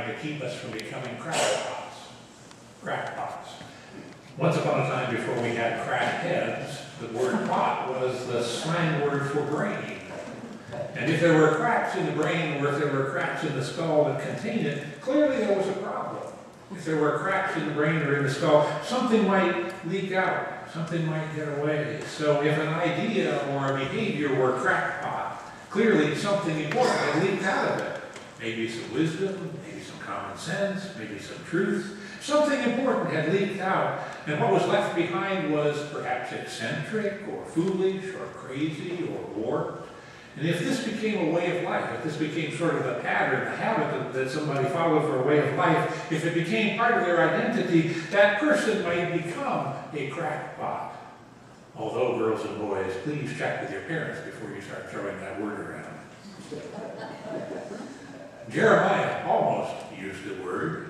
to keep us from becoming crackpots. Crackpots. Once upon a time, before we had crack heads, the word pot was the slang word for brain. And if there were cracks in the brain, or if there were cracks in the skull that contained it, clearly there was a problem. If there were cracks in the brain or in the skull, something might leak out, something might get away. So if an idea or a behavior were crackpot, clearly something important had leaked out of it. Maybe some wisdom, maybe some common sense, maybe some truth. Something important had leaked out, and what was left behind was perhaps eccentric or foolish or crazy or warped. And if this became a way of life, if this became sort of a pattern, a habit that somebody followed for a way of life, if it became part of their identity, that person might become a crackpot. Although, girls and boys, please check with your parents before you start throwing that word around. Jeremiah almost used the word.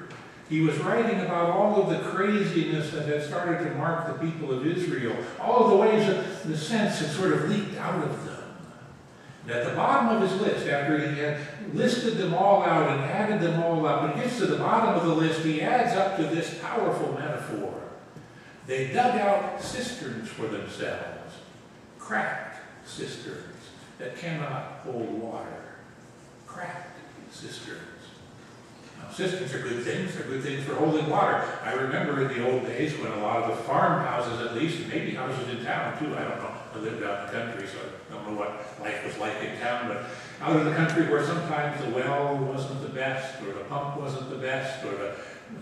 He was writing about all of the craziness that had started to mark the people of Israel, all of the ways that the sense had sort of leaked out of them. And at the bottom of his list, after he had listed them all out and added them all up, when he gets to the bottom of the list, he adds up to this powerful metaphor. They dug out cisterns for themselves, cracked cisterns that cannot hold water. Cracked cisterns. Now, cisterns are good things. They're good things for holding water. I remember in the old days when a lot of the farmhouses, at least, and maybe houses in town too, I don't know. I lived out in the country, so I don't know what life was like in town, but out in the country where sometimes the well wasn't the best, or the pump wasn't the best, or the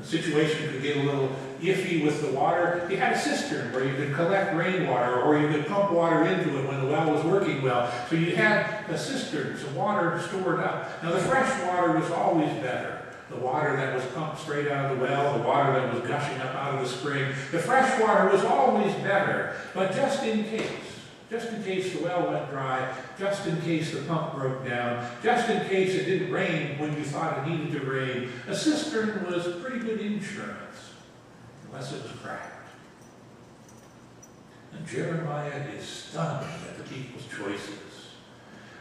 situation could get a little iffy with the water, you had a cistern where you could collect rainwater, or you could pump water into it when the well was working well. So you had a cistern, some water stored up. Now the fresh water was always better. The water that was pumped straight out of the well, the water that was gushing up out of the spring, the fresh water was always better. But just in case the well went dry, just in case the pump broke down, just in case it didn't rain when you thought it needed to rain, a cistern was pretty good insurance, unless it was cracked. And Jeremiah is stunned at the people's choices.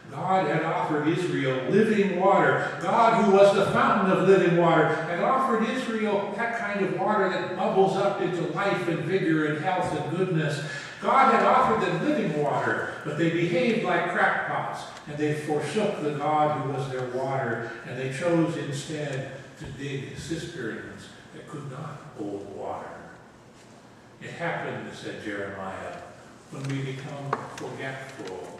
God had offered Israel living water. God, who was the fountain of living water, had offered Israel that kind of water that bubbles up into life and vigor and health and goodness. God had offered them living water, but they behaved like crackpots, and they forsook the God who was their water, and they chose instead to dig cisterns that could not hold water. It happened, said Jeremiah, when we become forgetful.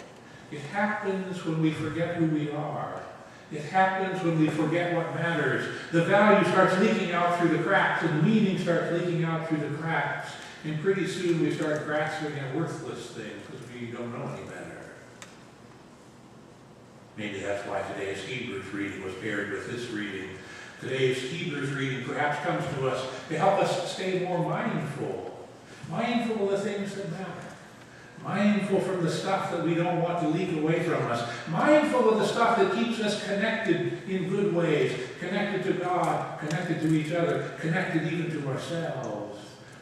It happens when we forget who we are. It happens when we forget what matters. The value starts leaking out through the cracks, and the meaning starts leaking out through the cracks. And pretty soon we start grasping at worthless things because we don't know any better. Maybe that's why today's Hebrews reading was paired with this reading. Today's Hebrews reading perhaps comes to us to help us stay more mindful. Mindful of the things that matter. Mindful from the stuff that we don't want to leak away from us. Mindful of the stuff that keeps us connected in good ways. Connected to God, connected to each other, connected even to ourselves.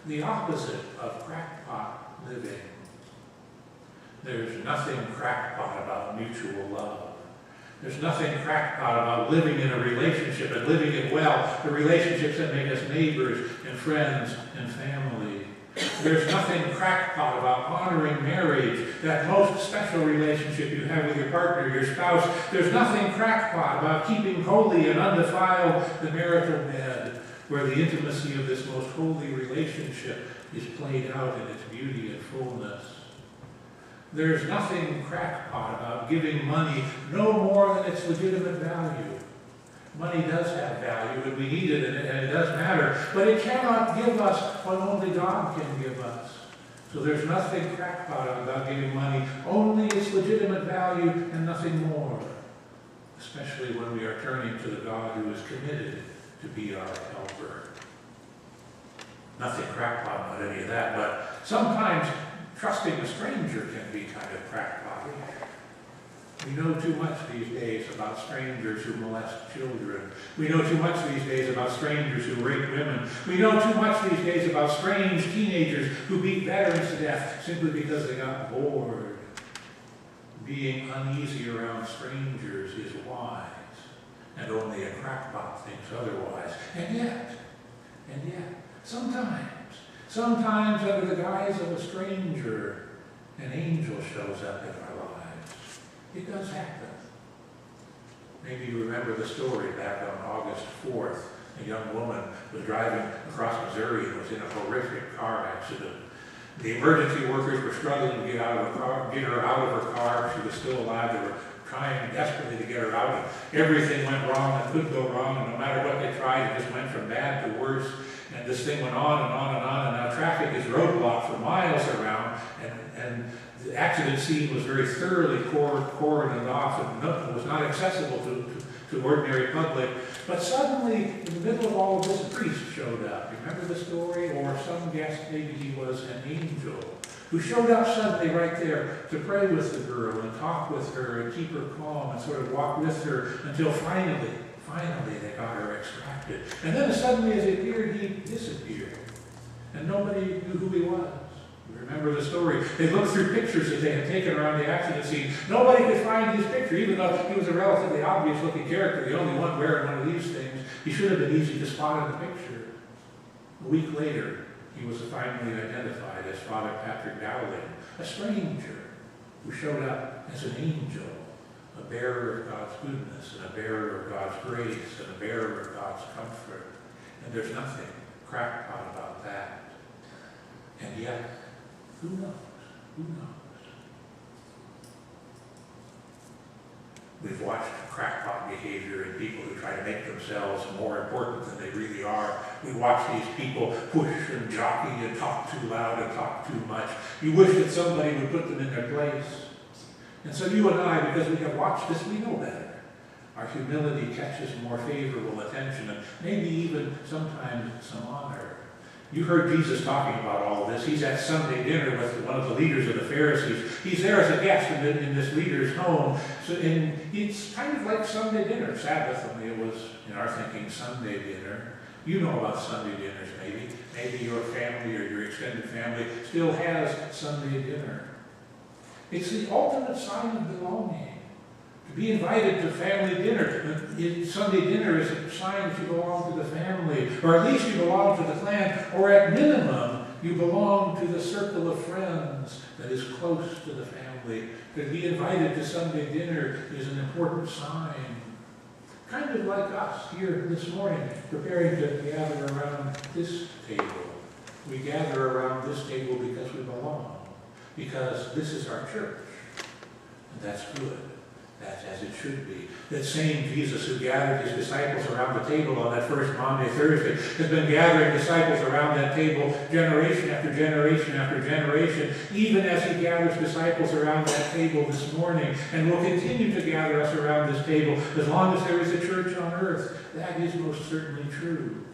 The opposite of crackpot living. There's nothing crackpot about mutual love. There's nothing crackpot about living in a relationship and living it well. The relationships that make us neighbors and friends and family. There's nothing crackpot about honoring marriage, that most special relationship you have with your partner, your spouse. There's nothing crackpot about keeping holy and undefiled the marital bed, where the intimacy of this most holy relationship is played out in its beauty and fullness. There's nothing crackpot about giving money no more than its legitimate value. Money does have value, and we need it, and it does matter, but it cannot give us what only God can give us. So there's nothing crackpot about giving money, only its legitimate value and nothing more, especially when we are turning to the God who is committed to be our helper. Nothing crackpot about any of that, but sometimes trusting a stranger can be kind of crackpotty. We know too much these days about strangers who molest children. We know too much these days about strangers who rape women. We know too much these days about strange teenagers who beat veterans to death simply because they got bored. Being uneasy around strangers is wise. and only a crackpot thinks otherwise. And yet, sometimes under the guise of a stranger, an angel shows up in our lives. It does happen. Maybe you remember the story back on August 4th. A young woman was driving across Missouri and was in a horrific car accident. The emergency workers were struggling to get her out of her car. She was still alive. They were trying desperately to get her out. And everything went wrong that could go wrong. And no matter what they tried, it just went from bad to worse. And this thing went on and on and on. And now traffic is roadblocked for miles around. And the accident scene was very thoroughly cordoned off and was not accessible to ordinary public. But suddenly, in the middle of all of this, a priest showed up. Remember the story? Or some guessed maybe he was an angel who showed up suddenly right there to pray with the girl and talk with her and keep her calm and sort of walk with her until finally they got her extracted. And then suddenly as he appeared, he disappeared. And nobody knew who he was. You remember the story. They looked through pictures that they had taken around the accident scene. Nobody could find his picture, even though he was a relatively obvious-looking character, the only one wearing one of these things. He should have been easy to spot in the picture. A week later, he was finally identified as Father Patrick Dowling, a stranger who showed up as an angel, a bearer of God's goodness, and a bearer of God's grace, and a bearer of God's comfort. And there's nothing crackpot about that. And yet, who knows? Who knows? We've watched crackpot behavior in people who try to make themselves more important than they really are. We watch these people push and jockey and talk too loud and talk too much. You wish that somebody would put them in their place. And so you and I, because we have watched this, we know better. Our humility catches more favorable attention and maybe even sometimes some honor. You heard Jesus talking about all of this. He's at Sunday dinner with one of the leaders of the Pharisees. He's there as a guest in this leader's home. And it's kind of like Sunday dinner, Sabbath, only it was, in our thinking, Sunday dinner. You know about Sunday dinners, maybe. Maybe your family or your extended family still has Sunday dinner. It's the ultimate sign of belonging. To be invited to family dinner. Sunday dinner is a sign that you belong to the family, or at least you belong to the clan, or at minimum, you belong to the circle of friends that is close to the family. To be invited to Sunday dinner is an important sign. Kind of like us here this morning, preparing to gather around this table. We gather around this table because we belong, because this is our church, and that's good. That's as it should be. That same Jesus who gathered his disciples around the table on that first Maundy Thursday has been gathering disciples around that table generation after generation after generation, even as he gathers disciples around that table this morning, and will continue to gather us around this table as long as there is a church on earth. That is most certainly true.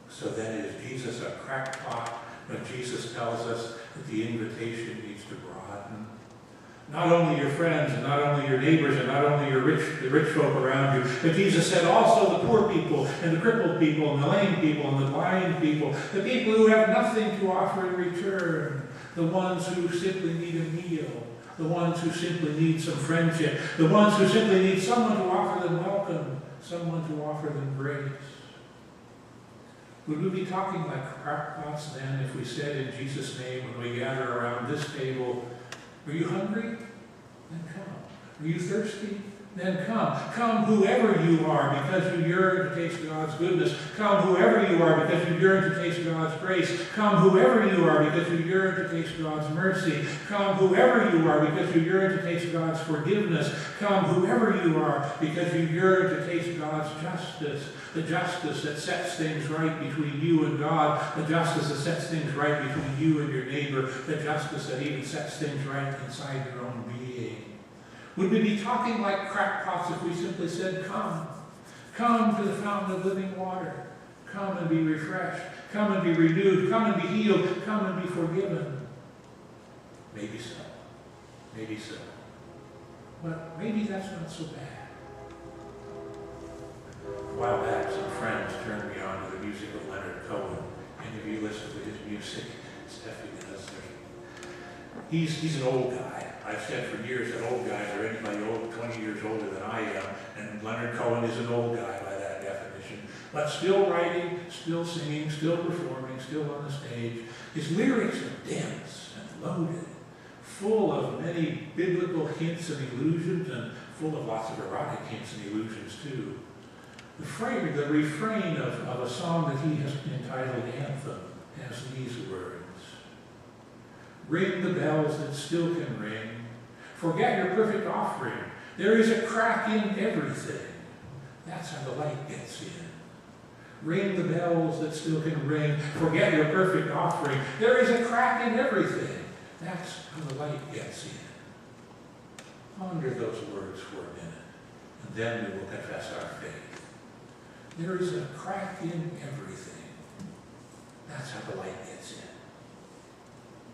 So then is Jesus a crackpot when Jesus tells us that the invitation needs to broaden? Not only your friends, and not only your neighbors, and not only the rich folk around you, but Jesus said also the poor people, and the crippled people, and the lame people, and the blind people, the people who have nothing to offer in return, the ones who simply need a meal, the ones who simply need some friendship, the ones who simply need someone to offer them welcome, someone to offer them grace. Would we be talking like crackpots then if we said in Jesus' name when we gather around this table, are you hungry? Then come. Are you thirsty? Then come. Come whoever you are because you yearn to taste God's goodness. Come whoever you are because you yearn to taste God's grace. Come whoever you are because you yearn to taste God's mercy. Come whoever you are because you yearn to taste God's forgiveness. Come whoever you are because you yearn to taste God's justice. The justice that sets things right between you and God. The justice that sets things right between you and your neighbor. The justice that even sets things right inside your own being. Would we be talking like crackpots if we simply said, come? Come to the fountain of living water. Come and be refreshed. Come and be renewed. Come and be healed. Come and be forgiven. Maybe so. Maybe so. But maybe that's not so bad. A while back, some friends turned me on to the music of Leonard Cohen. Any of you listen to his music? Steffi does. He's an old guy. I've said for years that old guys are anybody 20 years older than I am. And Leonard Cohen is an old guy by that definition, but still writing, still singing, still performing, still on the stage. His lyrics are dense and loaded, full of many biblical hints and allusions, and full of lots of erotic hints and allusions too. The refrain of a song that he has entitled Anthem has these words. Ring the bells that still can ring. Forget your perfect offering. There is a crack in everything. That's how the light gets in. Ring the bells that still can ring. Forget your perfect offering. There is a crack in everything. That's how the light gets in. Ponder those words for a minute, and then we will confess our faith. There is a crack in everything. That's how the light gets in.